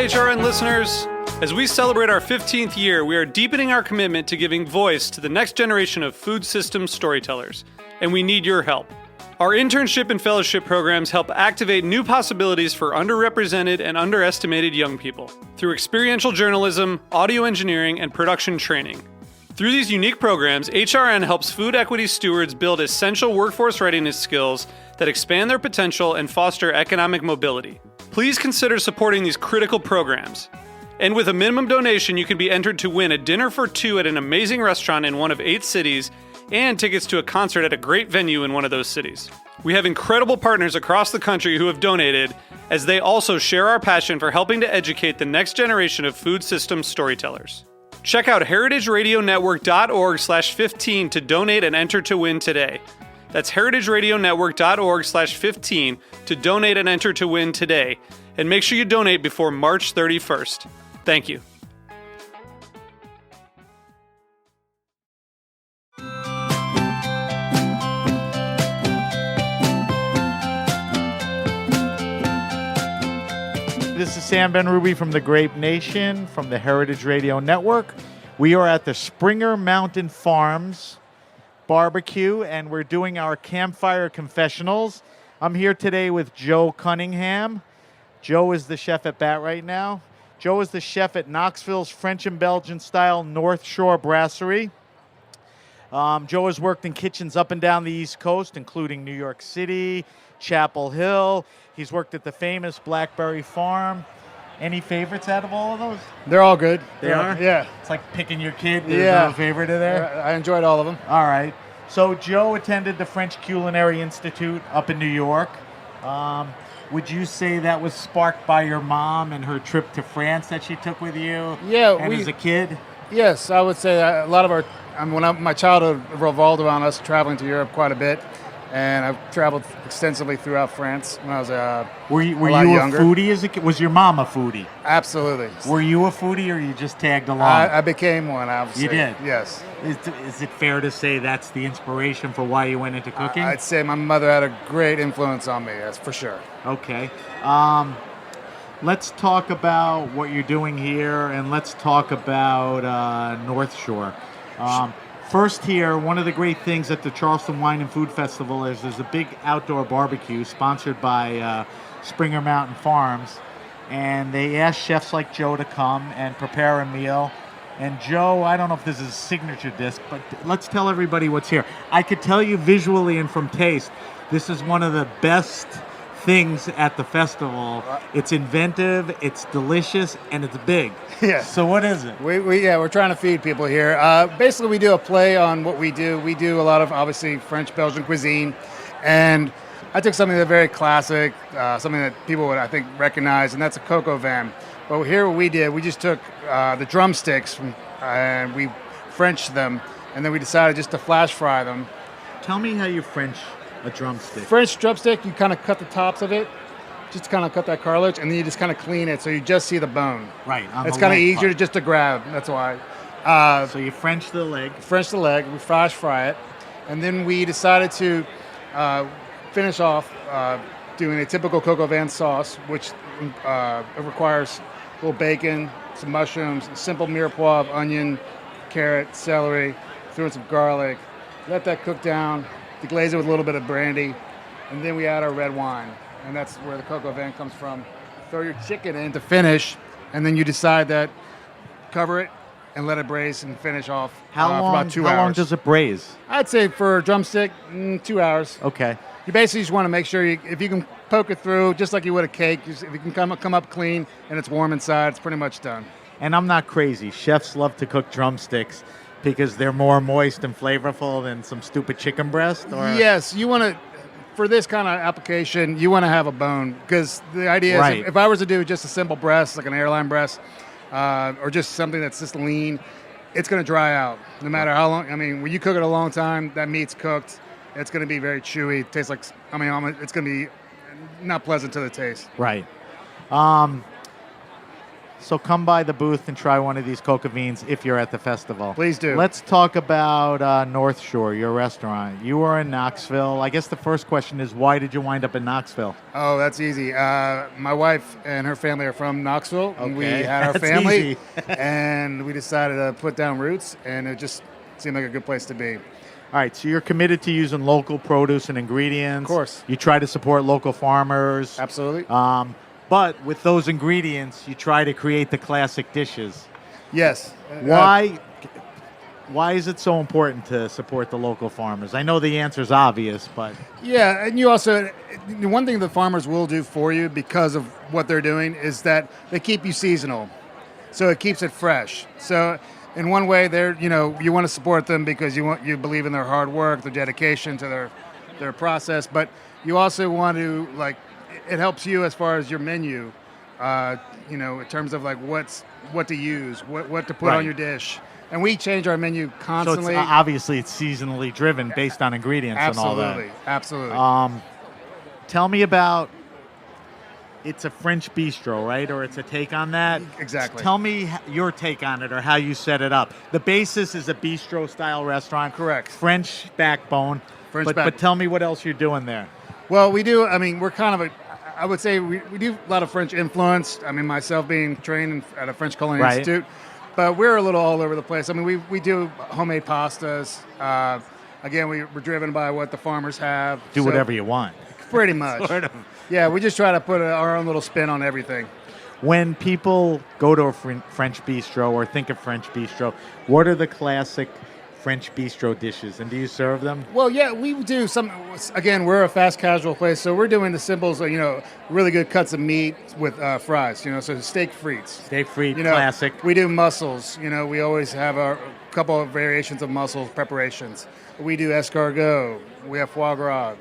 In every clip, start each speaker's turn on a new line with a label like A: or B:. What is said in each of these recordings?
A: HRN listeners. As we celebrate our 15th year, we are deepening our commitment to giving voice to the next generation of food systems storytellers, and we need your help. Our internship and fellowship programs help activate new possibilities for underrepresented and underestimated young people through experiential journalism, audio engineering, and production training. Through these unique programs, HRN helps food equity stewards build essential workforce readiness skills that expand their potential and foster economic mobility. Please consider supporting these critical programs. And with a minimum donation, you can be entered to win a dinner for two at an amazing restaurant in one of 8 cities and tickets to a concert at a great venue in one of those cities. We have incredible partners across the country who have donated, as they also share our passion for helping to educate the next generation of food systems storytellers. Check out heritageradionetwork.org/15 to donate and enter to win today. That's heritageradionetwork.org/15 to donate and enter to win today. And make sure you donate before March 31st. Thank you.
B: This is Sam Benrubi from the Grape Nation, from the Heritage Radio Network. We are at the Springer Mountain Farms barbecue, and we're doing our campfire confessionals. I'm here today with Joe Cunningham. Joe is the chef at bat right now. Joe is the chef at Knoxville's French and Belgian-style Northshore Brasserie. Joe has worked in kitchens up and down the East Coast, including New York City, Chapel Hill. He's worked at the famous Blackberry Farm. Any favorites out of all of those?
C: They're all good.
B: They are?
C: Yeah.
B: It's like picking your kid. There's no favorite in there?
C: I enjoyed all of them.
B: All right. So Joe attended the French Culinary Institute up in New York. Would you say that was sparked by your mom and her trip to France that she took with you?
C: Yeah.
B: As a kid?
C: Yes, I would say a lot of our, my childhood revolved around us traveling to Europe quite a bit. And I've traveled extensively throughout France when I was
B: Were you
C: younger.
B: a foodie as a kid? Was your mom a foodie?
C: Absolutely.
B: Were you a foodie, or you just tagged along?
C: I became one, obviously.
B: You did?
C: Yes.
B: Is it fair to say that's the inspiration for why you went into cooking?
C: I'd say my mother had a great influence on me, that's for sure.
B: Okay. Let's talk about what you're doing here, and let's talk about Northshore. First here, one of the great things at the Charleston Wine and Food Festival is there's a big outdoor barbecue sponsored by Springer Mountain Farms, and they asked chefs like Joe to come and prepare a meal. And Joe, I don't know if this is a signature dish, but let's tell everybody what's here. I could tell you visually and from taste, this is one of the best things at the festival. It's inventive, it's delicious, and it's big.
C: Yeah.
B: So what is it?
C: We're trying to feed people here. Basically, we do a play on what we do. We do a lot of, obviously, French Belgian cuisine, and I took something that's very classic, something that people would, I think, recognize, and that's a coq au vin. But here what we did, we just took the drumsticks and we Frenched them, and then we decided just to flash fry them.
B: Tell me how you French a drumstick.
C: French drumstick, you kind of cut the tops of it, just to kind of cut that cartilage, and then you just kind of clean it so you just see the bone.
B: Right.
C: It's kind of easier just to grab, that's why.
B: So you French the leg.
C: French the leg, we flash fry it, and then we decided to finish off doing a typical coq au vin sauce, which requires a little bacon, some mushrooms, a simple mirepoix of onion, carrot, celery, throw in some garlic, let that cook down, deglaze it with a little bit of brandy, and then we add our red wine. And that's where the coq au vin comes from. Throw your chicken in to finish, and then you decide that, cover it, and let it braise and finish off for about 2 hours.
B: How long does it braise?
C: I'd say for a drumstick, 2 hours.
B: Okay.
C: You basically just want to make sure if you can poke it through, just like you would a cake, if you can come up clean and it's warm inside, it's pretty much done.
B: And I'm not crazy. Chefs love to cook drumsticks because they're more moist and flavorful than some stupid chicken breast? Or?
C: Yes, you want to, for this kind of application, you want to have a bone, because the idea is if I was to do just a simple breast, like an airline breast, or just something that's just lean, it's going to dry out no matter how long. I mean, when you cook it a long time, that meat's cooked, it's going to be very chewy. It tastes like, it's going to be not pleasant to the taste.
B: Right. So come by the booth and try one of these coca beans if you're at the festival.
C: Please do.
B: Let's talk about Northshore, your restaurant. You were in Knoxville. I guess the first question is, why did you wind up in Knoxville?
C: Oh, that's easy. My wife and her family are from Knoxville. And we
B: Okay,
C: had our
B: that's
C: family,
B: easy.
C: and we decided to put down roots, and it just seemed like a good place to be.
B: All right, so you're committed to using local produce and ingredients.
C: Of course.
B: You try to support local farmers.
C: Absolutely.
B: But with those ingredients, you try to create the classic dishes.
C: Yes.
B: Why is it so important to support the local farmers? I know the answer is obvious, but...
C: Yeah, and you also, one thing the farmers will do for you because of what they're doing is that they keep you seasonal. So it keeps it fresh. So in one way, you want to support them because you believe in their hard work, their dedication to their process, but you also want to, like, it helps you as far as your menu, in terms of like what to use, what to put
B: Right.
C: on your dish. And we change our menu
B: So
C: constantly.
B: obviously it's seasonally driven based on ingredients and all that.
C: Absolutely.
B: Tell me about, it's a French bistro, right? Or it's a take on that?
C: Exactly.
B: Tell me your take on it or how you set it up. The basis is a bistro-style restaurant.
C: Correct.
B: French backbone. But tell me what else you're doing there.
C: Well, we do. I mean, we're kind of I would say we do a lot of French influence. I mean, myself being trained at a French Culinary
B: Right.
C: Institute, but we're a little all over the place. I mean, we do homemade pastas. Again, we're driven by what the farmers have.
B: Do whatever you want.
C: Pretty much.
B: Sort of.
C: Yeah, we just try to put our own little spin on everything.
B: When people go to a French bistro or think of French bistro, what are the classic French bistro dishes, and do you serve them?
C: Well, yeah, we do some. Again, we're a fast casual place, so we're doing the simples. Really good cuts of meat with fries. So steak frites.
B: Steak frite, classic.
C: We do mussels. We always have a couple of variations of mussels preparations. We do escargot. We have foie gras.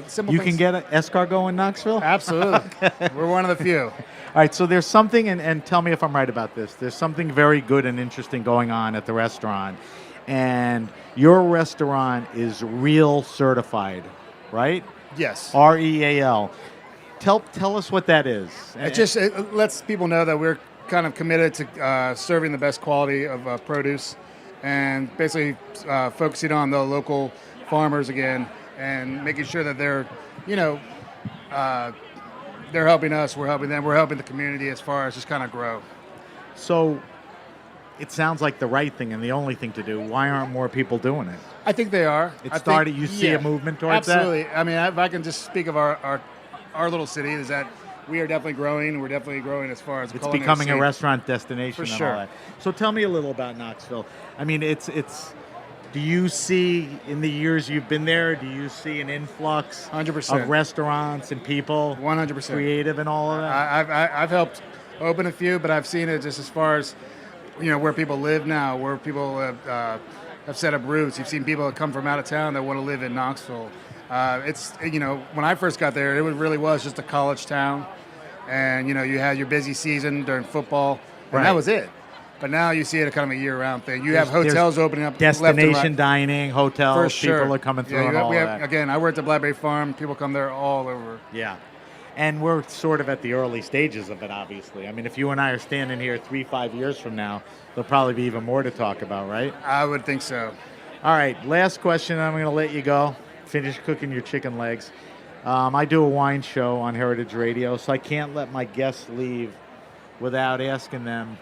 C: Simple.
B: You
C: things.
B: can get an escargot in Knoxville?
C: Absolutely. We're one of the few.
B: All right, so there's something, and tell me if I'm right about this, there's something very good and interesting going on at the restaurant. And your restaurant is REAL certified, right?
C: Yes.
B: REAL. Tell us what that is.
C: It lets people know that we're kind of committed to serving the best quality of produce, and basically focusing on the local farmers again, and making sure that they're helping us, we're helping them, we're helping the community as far as just kind of grow.
B: So it sounds like the right thing and the only thing to do. Why aren't more people doing it?
C: I think they are.
B: You see a movement towards
C: absolutely.
B: that?
C: I mean, if I can just speak of our little city, is that we are definitely growing. We're definitely growing as far as
B: it's becoming a restaurant destination.
C: For
B: and
C: sure.
B: all that. So tell me a little about Knoxville. I mean, it's. Do you see in the years you've been there? Do you see an influx
C: 100%
B: of restaurants and people?
C: 100%
B: creative and all of that.
C: I've helped open a few, but I've seen it just as far as where people live now, where people have set up roots. You've seen people that come from out of town that want to live in Knoxville. When I first got there, it really was just a college town, and you had your busy season during football, and that was it. But now you see it kind of a year-round thing. You have hotels opening up,
B: destination
C: left and right.
B: dining, hotels.
C: For sure.
B: People are coming through and all that.
C: Again, I worked at Blackberry Farm. People come there all over.
B: Yeah. And we're sort of at the early stages of it, obviously. I mean, if you and I are standing here 3-5 years from now, there'll probably be even more to talk about, right?
C: I would think so.
B: All right, last question. I'm going to let you go. Finish cooking your chicken legs. I do a wine show on Heritage Radio, so I can't let my guests leave without asking them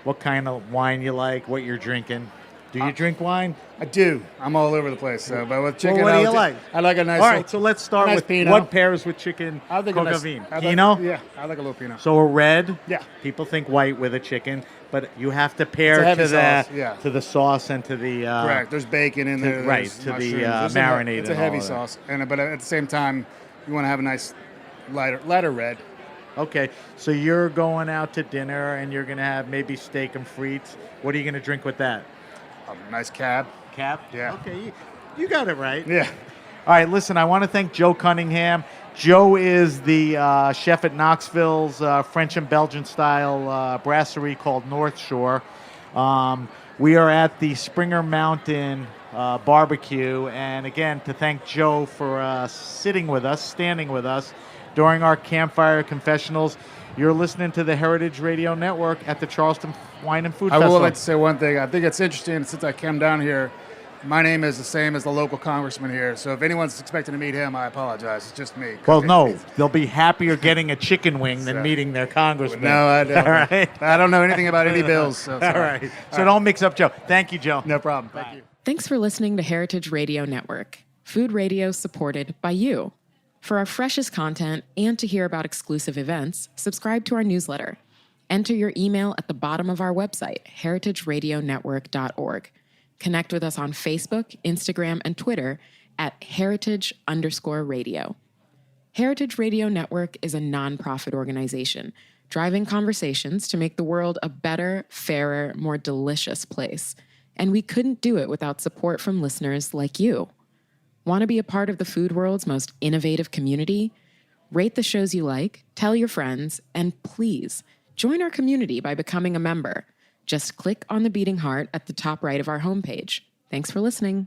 B: what kind of wine you like, what you're drinking. Do you drink wine?
C: I do. I'm all over the place. But with chicken,
B: what do you like?
C: I like a nice.
B: All right, so let's start with
C: Pinot.
B: what pairs with chicken.
C: I think
B: coca
C: a nice
B: vin.
C: I
B: Pinot?
C: yeah, I like a little Pinot.
B: So a red.
C: Yeah.
B: People think white with a chicken, but you have to pair
C: It's a heavy
B: to
C: sauce,
B: to the sauce and to the
C: correct. There's bacon in there.
B: right,
C: there's
B: to the,
C: mushrooms.
B: marinade
C: It's a
B: and
C: heavy
B: all of that.
C: sauce, but at the same time, you want to have a nice lighter red.
B: Okay, so you're going out to dinner and you're going to have maybe steak and frites. What are you going to drink with that?
C: A nice cab.
B: Cab?
C: Yeah.
B: Okay, you got it right.
C: Yeah.
B: All right, listen, I want to thank Joe Cunningham. Joe is the chef at Knoxville's French and Belgian-style brasserie called Northshore. We are at the Springer Mountain barbecue, and again, to thank Joe for standing with us. during our campfire confessionals. You're listening to the Heritage Radio Network at the Charleston Wine and Food
C: I
B: Festival.
C: would like to say one thing. I think it's interesting, since I came down here, my name is the same as the local congressman here. So if anyone's expecting to meet him, I apologize. It's just me.
B: Well, no, they'll be happier getting a chicken wing than meeting their congressman.
C: No, I don't.
B: All right.
C: I don't know anything about any bills. So
B: All
C: sorry.
B: right. So don't mix up Joe. Thank you, Joe.
C: No problem. Thank you.
D: Thanks for listening to Heritage Radio Network, food radio supported by you. For our freshest content and to hear about exclusive events, subscribe to our newsletter. Enter your email at the bottom of our website, heritageradionetwork.org. Connect with us on Facebook, Instagram, and Twitter at heritage_radio. Heritage Radio Network is a nonprofit organization driving conversations to make the world a better, fairer, more delicious place. And we couldn't do it without support from listeners like you. Want to be a part of the food world's most innovative community? Rate the shows you like, tell your friends, and please join our community by becoming a member. Just click on the beating heart at the top right of our homepage. Thanks for listening.